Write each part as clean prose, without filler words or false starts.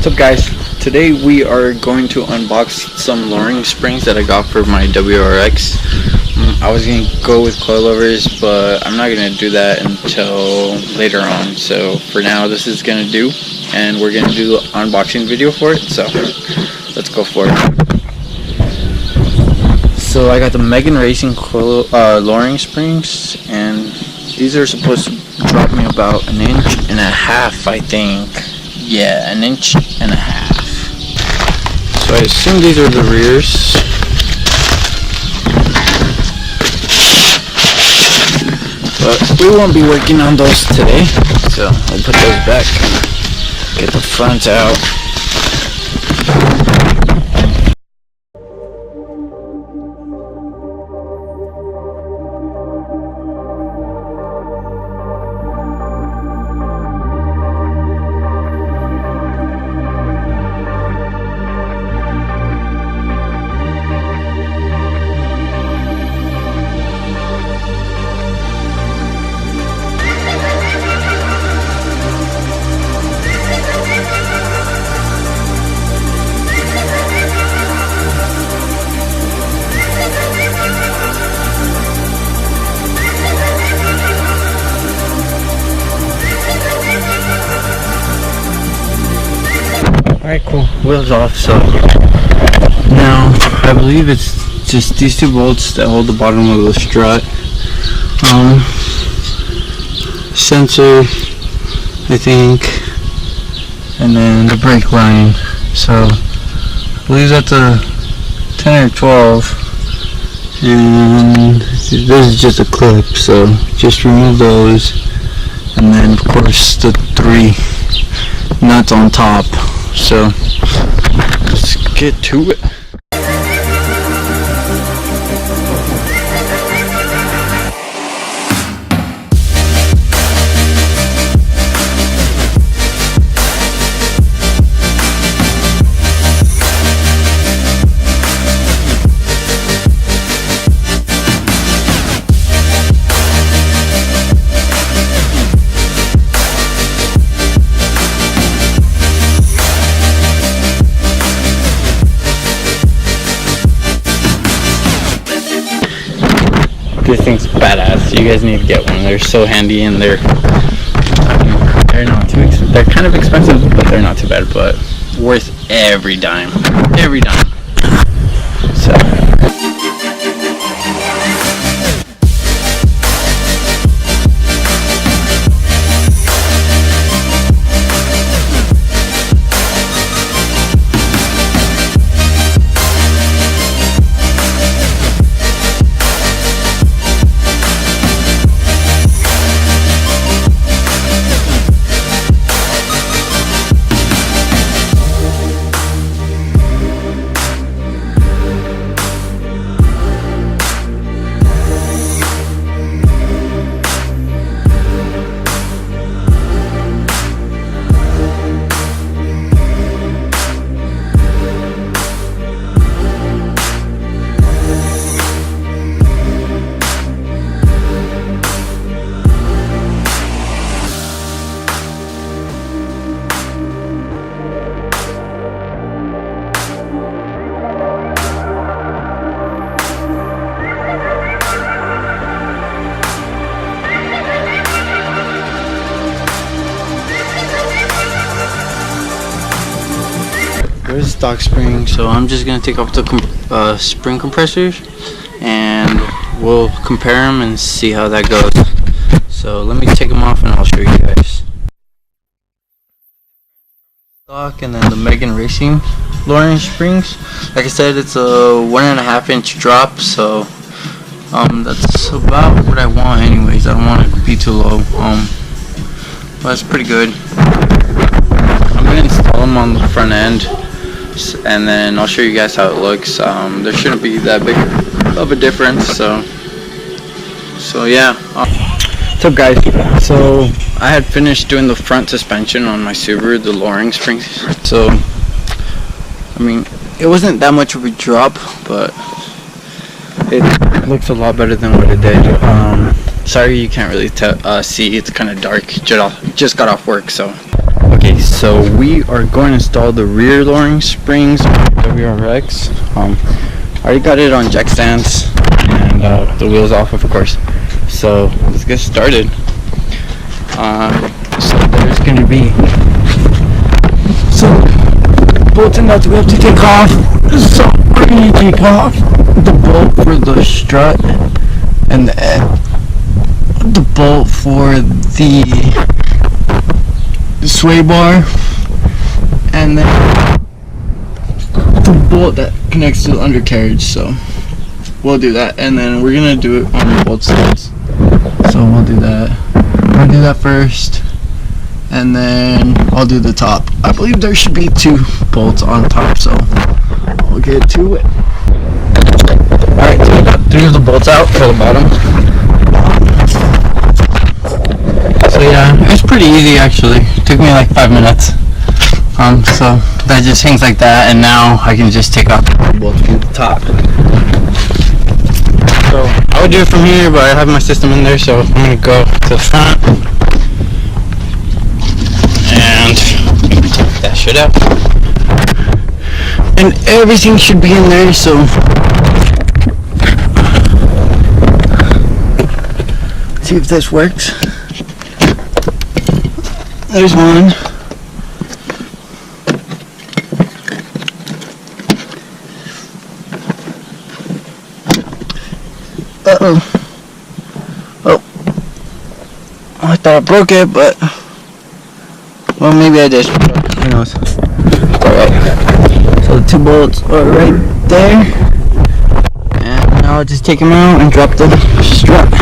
What's up, guys? Today we are going to unbox some lowering springs that I got for my WRX. I was going to go with coilovers, but I'm not going to do that until later on. So for now, this is going to do, and we're going to do the unboxing video for it. So let's go for it. So I got the Megan Racing lowering springs, and these are supposed to drop me about 1.5 inches, I think. Yeah, 1.5 inches. So I assume these are the rears. But we won't be working on those today, so we'll put those back. Get the front out. Alright, cool. Wheels off. So now I believe it's just these two bolts that hold the bottom of the strut. Sensor, I think, and then the brake line. So I believe that's a 10 or 12, and this is just a clip. So just remove those, and then of course the 3 nuts on top. So let's get to it. This thing's badass. You guys need to get one. They're so handy, and they're not too they're kind of expensive, but they're not too bad. But worth every dime. Every dime. So. There's a stock spring, so I'm just gonna take off the spring compressors, and we'll compare them and see how that goes. So let me take them off, and I'll show you guys. Stock, and then the Megan Racing lowering springs. Like I said, it's a 1.5 inch drop, so that's about what I want. Anyways, I don't want it to be too low. But it's pretty good. I'm gonna install them on the front end, and then I'll show you guys how it looks. There shouldn't be that big of a difference, so yeah. What's up, guys? So I had finished doing the front suspension on my Subaru, the lowering springs. So I mean, it wasn't that much of a drop, but it looks a lot better than what it did. Sorry you can't really see, it's kind of dark. Just got off work, so Okay, so we are going to install the rear lowering springs on the WRX. I already got it on jack stands and the wheels off, of course. So let's get started. So there's going to be some bolts and nuts we have to take off. So we're going to take off the bolt for the strut and the bolt for the sway bar, and then the bolt that connects to the undercarriage. So we'll do that, and then we're gonna do it on both sides. So we'll do that. I'll do that first, and then I'll do the top. I believe there should be 2 bolts on top, so we'll get to it. Alright, so I got 3 of the bolts out for the bottom. So yeah, it's pretty easy actually. It took me like 5 minutes. So that just hangs like that, and now I can just take off the bolts from the top. So I would do it from here, but I have my system in there, so I'm gonna go to the front and take that shit out. And everything should be in there, so let's see if this works. There's one. Uh-oh. Oh. I thought I broke it, but well, maybe I did. Who knows? Alright. So the 2 bolts are right there. And now I'll just take them out and drop the strut.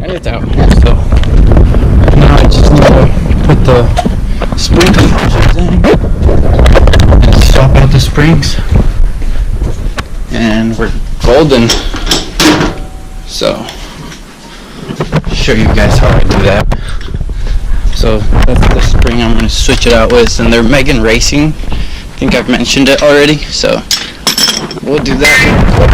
It's out. So now I just need to put the spring connections in and swap out the springs, and we're golden. So show you guys how I do that. So that's the spring I'm going to switch it out with, and they're Megan Racing. I think I've mentioned it already, so we'll do that real quick.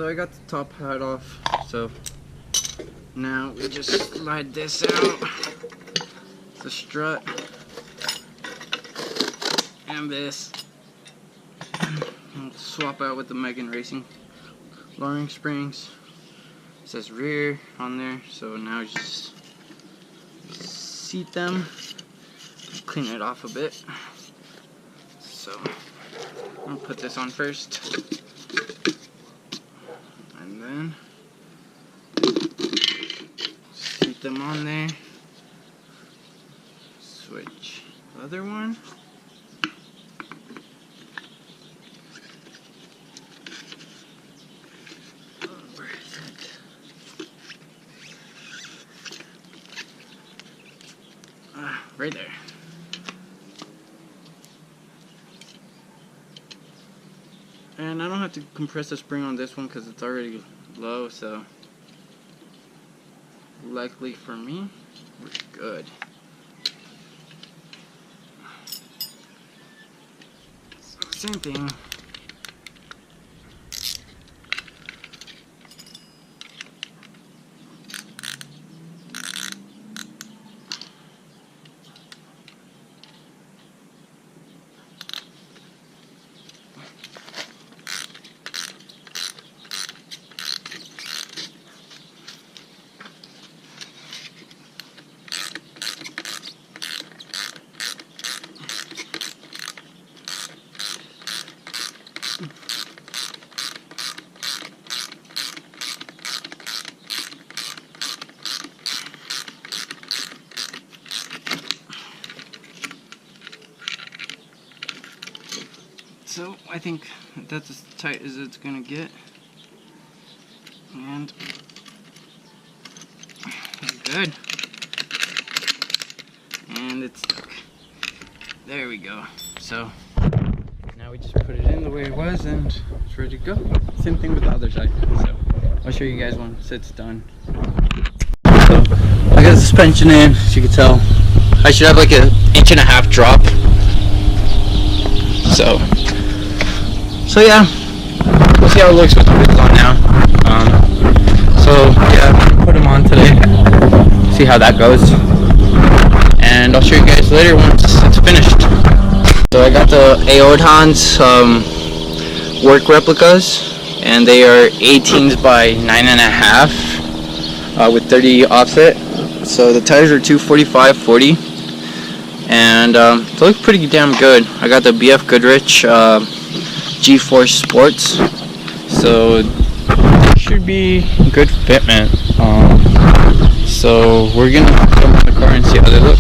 I got the top hat off, so now we just slide this out, the strut, and this, and swap out with the Megan Racing lowering springs. It says rear on there, so now just seat them, clean it off a bit. So I'll put this on first, and then seat them on there, switch the other one, where is it? Right there. And I don't have to compress the spring on this one because it's already low, so luckily for me, we're good. So same thing. So I think that's as tight as it's gonna get, and good, and it's stuck. There we go. So now we just put it in the way it was, and it's ready to go. Same thing with the other side. So I'll show you guys once it's done. So I got the suspension in, as you can tell. I should have like an 1.5 inch drop. So yeah, we'll see how it looks with the wheels on now. So yeah, I'm gonna put them on today, see how that goes, and I'll show you guys later once it's finished. So I got the Aodhan's work replicas, and they are 18s by 9.5 with 30 offset. So the tires are 245/40, and they look pretty damn good. I got the BF Goodrich G-Force Sports, so it should be good fitment. So we're gonna jump in the car and see how they look.